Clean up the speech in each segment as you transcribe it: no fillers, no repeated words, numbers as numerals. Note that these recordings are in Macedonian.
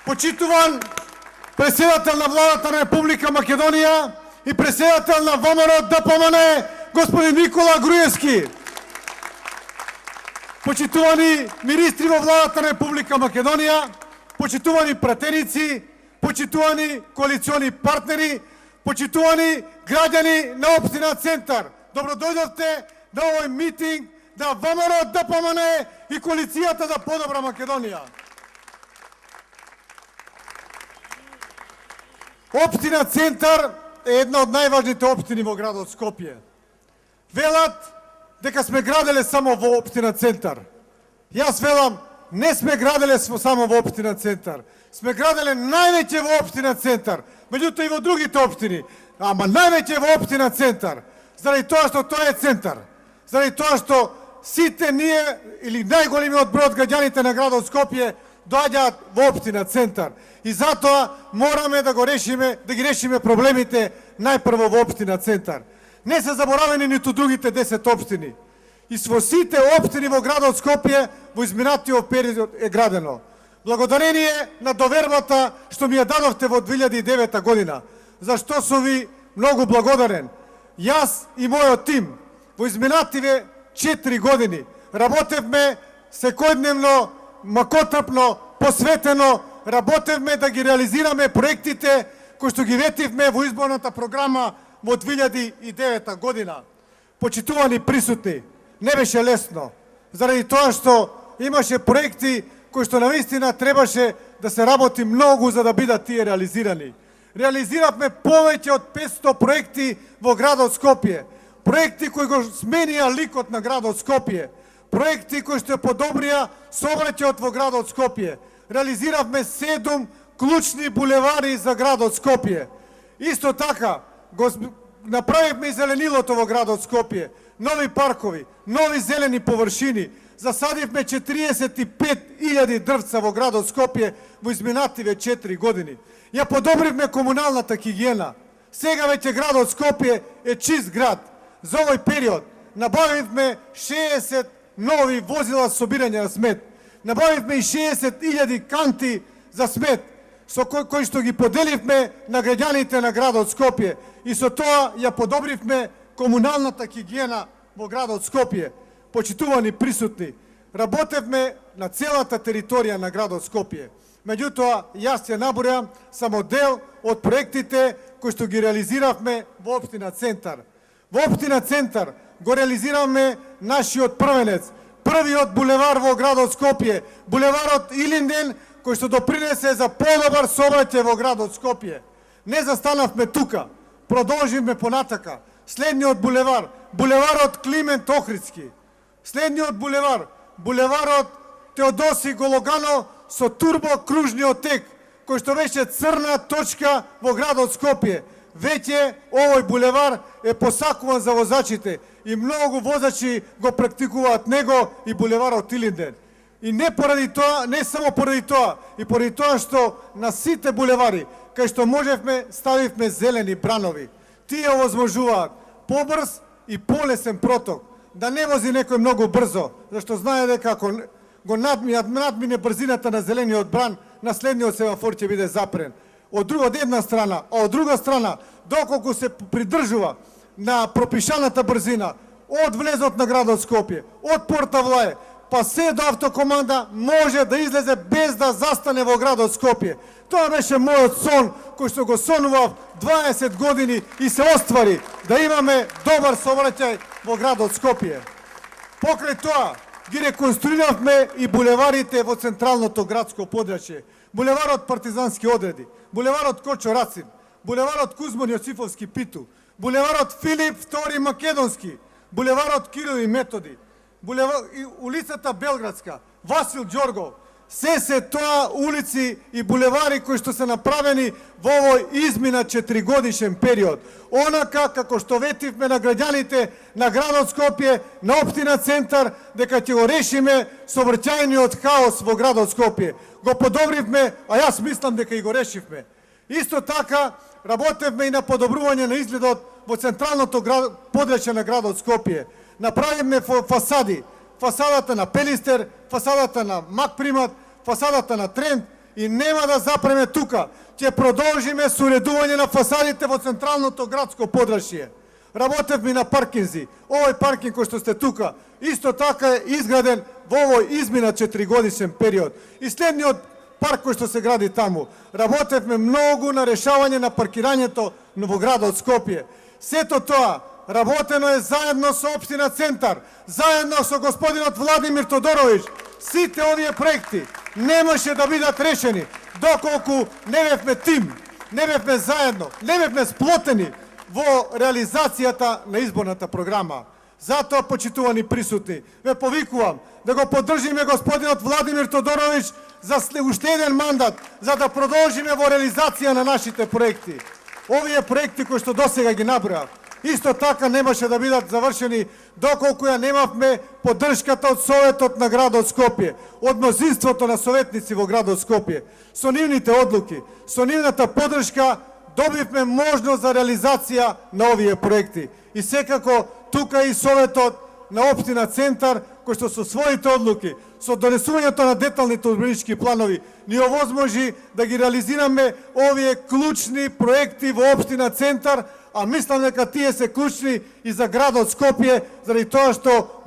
почитуван председател на владата на Република Македонија и председател на ВМРО ДПМН, господин Никола Груевски. Почитувани министри во владата на Република Македонија, почитувани пратеници, почитувани коалициони партнери, почитувани граѓани на општина Центар. Добродојдовте на овој митинг на ВМРО ДПМН и коалицијата за подобра Македонија. Општина Центар е една од најважните општини во градот Скопје. Велат дека сме граделе само во општина Центар. Јас велам, не сме граделе само во општина Центар. Сме граделе највеќе во општина Центар, меѓутоа и во другите општини, ама највеќе во општина Центар, заради тоа што тоа е центар, заради тоа што сите ние, или најголемиот број од граѓаните на градот Скопје, доаѓаат во општина Центар. И затоа мораме да ги решиме проблемите најпрво во општина Центар. Не се заборавени ниту другите 10 општини. И во сите општини во градот Скопје во изминатиот период е градено. Благодарение на довербата што ми ја дадовте во 2009 година, за што сум ви многу благодарен. Јас и мојот тим во изминативе 4 години работевме секојдневно, макотрпно, посветено, работевме да ги реализираме проектите кои што ги ветивме во изборната програма во 2009 година. Почитувани присутни, не беше лесно, заради тоа што имаше проекти кои што навистина требаше да се работи многу за да бидат тие реализирани. Реализиравме повеќе од 500 проекти во градот Скопје, проекти кои го сменија ликот на градот Скопје, проекти кои што подобрија сообраќајот во градот Скопје. Реализиравме 7 клучни булевари за градот Скопје. Исто така, направивме и зеленилото во градот Скопје, нови паркови, нови зелени површини, засадивме 45.000 дрвца во градот Скопје во изминативе 4 години. Ја подобривме комуналната хигиена. Сега веќе градот Скопје е чист град. За овој период набавивме 60 нови возила со собирање на смет. Набавивме и 60.000 канти за смет, со кои што ги поделивме на граѓаните на градот Скопје. И со тоа ја подобривме комуналната хигиена во градот Скопје. Почитувани присутни, работевме на целата територија на градот Скопје. Меѓутоа, јас ја набројам само дел од проектите кои што ги реализиравме во општина Центар. Во општина Центар го реализиравме нашиот првенец, првиот булевар во градот Скопје, булеварот Илинден, кој што допринесе за подобар сообраќај во градот Скопје. Не застанавме тука, продолживме понатака. Следниот булевар, булеварот Климент Охридски. Следниот булевар, булеварот Теодоси Гологано со турбокружниот тек, кој што беше црна точка во градот Скопје. Веќе овој булевар е посакуван за возачите и многу возачи го практикуваат него и булеварот Илинден. И не поради тоа, не само поради тоа, и поради тоа што на сите булевари, кај што можевме, ставивме зелени бранови. Тие овозможуваат побрз и полесен проток, да не вози некој многу брзо, зашто знае дека ако го надмине брзината на зелениот бран, на следниот семафор ќе биде запрен. Од една страна, а од друга страна, доколку се придржува на пропишаната брзина од влезот на градот Скопје, од порта Влаје, па се до автокоманда, може да излезе без да застане во градот Скопје. Тоа беше мојот сон, кој што го сонував 20 години и се оствари, да имаме добар сообраќај во градот Скопје. Покрај тоа, ги реконструиравме и булеварите во централното градско подрачје. Булеварот Партизански одреди, булеварот Кочо Рацин, булеварот Кузман Јосифовски Питу, булеварот Филип II Македонски, булеварот Кирил и Методи, улицата Белградска, Васил Ѓоргов. Се тоа улици и булевари кои што се направени во овој измина 4-годишен период. Онака како што ветивме на граѓаните на градот Скопје, на општина Центар, дека ќе го решиме сообраќајниот хаос во градот Скопје. Го подобривме, а јас мислам дека и го решивме. Исто така, работевме и на подобрување на изгледот во централното подрачје на градот Скопје. Направивме фасади, фасадата на Пелистер, фасадата на Макпримат, фасадата на Тренд и нема да запреме тука. Ќе продолжиме со уредување на фасадите во централното градско подрачје. Работевме на паркинзи. Овој паркинг кој што сте тука, исто така е изграден во овој измина 4-годишен период. И следниот парк кој што се гради таму. Работевме многу на решавање на паркирањето во градот Скопје. Сето тоа работено е заедно со општина Центар, заедно со господинот Владимир Тодоровиќ. Сите овие проекти немаше да бидат решени доколку не бевме тим, не бевме заедно, не бевме сплотени во реализацијата на изборната програма. Затоа, почитувани присутни, ве повикувам да го поддржиме господинот Владимир Тодоровиќ за уште еден мандат, за да продолжиме во реализација на нашите проекти. Овие проекти кои што досега ги набројав, исто така немаше да бидат завршени доколку ја немавме поддршката од Советот на градот Скопје, од мнозинството на советници во градот Скопје. Со нивните одлуки, со нивната поддршка добивме можност за реализација на овие проекти. И секако тука и Советот на општина Центар, кој што со своите одлуки, со донесувањето на деталните урбанистички планови, ни овозможи да ги реализираме овие клучни проекти во општина Центар, а мислам дека тие се клучни и за градот Скопје, заради тоа што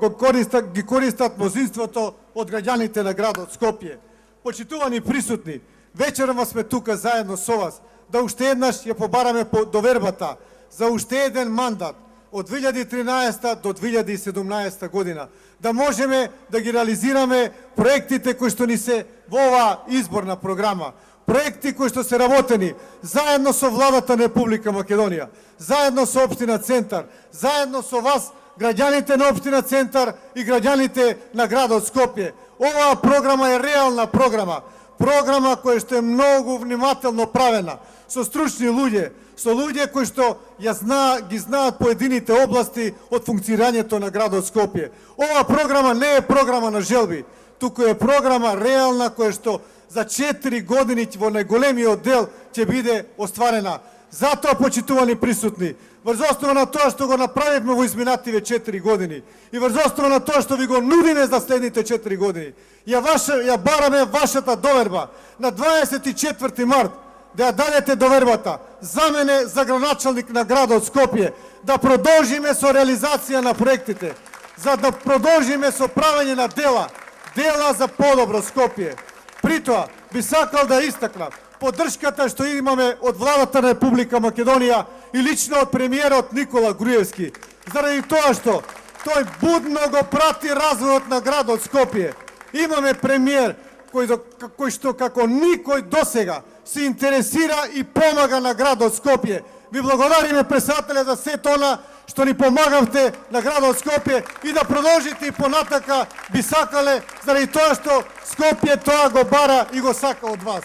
ги користат мнозинството од граѓаните на градот Скопје. Почитувани присутни, вечерва сме тука заедно со вас, да уште еднаш ја побараме довербата за уште еден мандат од 2013 до 2017 година, да можеме да ги реализираме проектите кои што ни се во оваа изборна програма. Проекти кои што се работени заедно со владата на Република Македонија, заедно со општина Центар, заедно со вас, граѓаните на општина Центар и граѓаните на градот Скопје. Оваа програма е реална програма, програма која што е многу внимателно правена, со стручни луѓе, со луѓе кои што ги знаат поедините области од функционирањето на градот Скопје. Оваа програма не е програма на желби, туку е програма реална која што за 4 години во најголемиот дел ќе биде остварена. Затоа, почитувани присутни, врз основа на тоа што го направивме во изминативе 4 години и врз основа на тоа што ви го нудиме за следните 4 години, ја бараме вашата доверба на 24 март да ја дадете довербата за мене, за градоначалник на градот Скопје, да продолжиме со реализација на проектите, за да продолжиме со правење на дела за подобро Скопје. Притоа, би сакал да истакнам поддршката што имаме од владата на Република Македонија и лично од премиерот Никола Груевски, заради тоа што тој будно го прати развојот на градот Скопје. Имаме премиер кој што како никој досега се интересира и помага на градот Скопје. Ви благодариме, председателе, за сето она што ни помагавте на градот Скопје и да продолжите и понатака би сакале, заради тоа што Скопје тоа го бара и го сака од вас.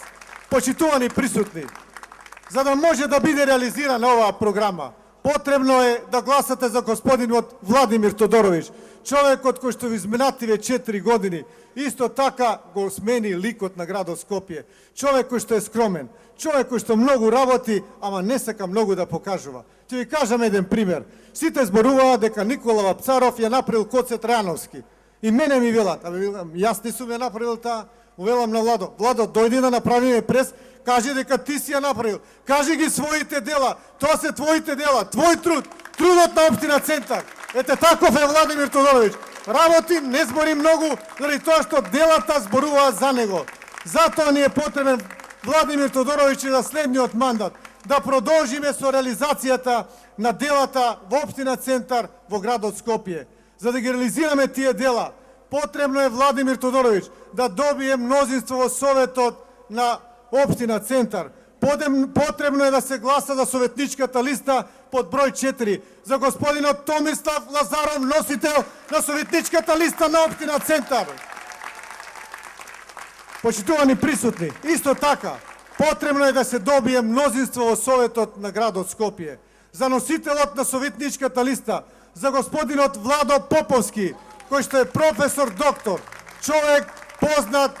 Почитувани присутни, за да може да биде реализирана оваа програма, потребно е да гласате за господинот Владимир Тодоровиќ, човекот кој што во изминативе 4 години исто така го смени ликот на градот Скопје. Човек кој што е скромен, човек кој што многу работи, ама не сака многу да покажува. Ќе ви кажам еден пример. Сите зборуваат дека Никола Вапцаров ја направил Коце Трајановски. И мене ми велат, јас не сум ја направил таа. Увелам на Владо. Владо, дојди да направиме прес, кажи дека ти си ја направил. Кажи ги своите дела. Тоа се твоите дела, твој труд, трудот на општина Центар. Ете таков е Владимир Тодоровиќ. Работи, не збори многу, заради тоа што делата зборуваат за него. Затоа ни е потребен Владимир Тодоровиќ за следниот мандат, да продолжиме со реализацијата на делата во општина Центар во градот Скопје. За да ги реализираме тие дела, потребно е Владимир Тодоровиќ да добие мнозинство во Советот на општина Центар. Потребно е да се гласа за советничката листа под број 4 за господинот Томислав Лазаров, носител на советничката листа на општина Центар. Почитувани присутни, исто така, потребно е да се добие мнозинство во Советот на градот Скопје. За носителот на советничката листа, за господинот Владо Поповски, кој што е професор доктор, човек познат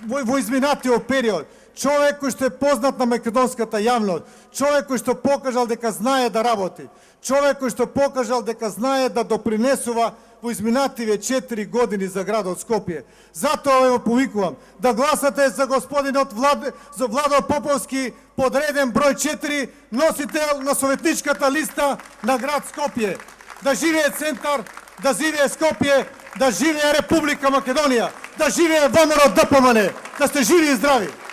во изминатиот период, човек кој што е познат на македонската јавност, човек кој што покажал дека знае да работи, човек кој што покажал дека знае да допринесува во изминативе 4 години за градот Скопје. Затоа ве повикувам да гласате за господинот Владо Поповски, подреден број 4, носител на советничката листа на град Скопје. Да живее Центар, да живее Скопје, да живее Република Македонија, да живее ВМРО ДПМН, да сте живи и здрави!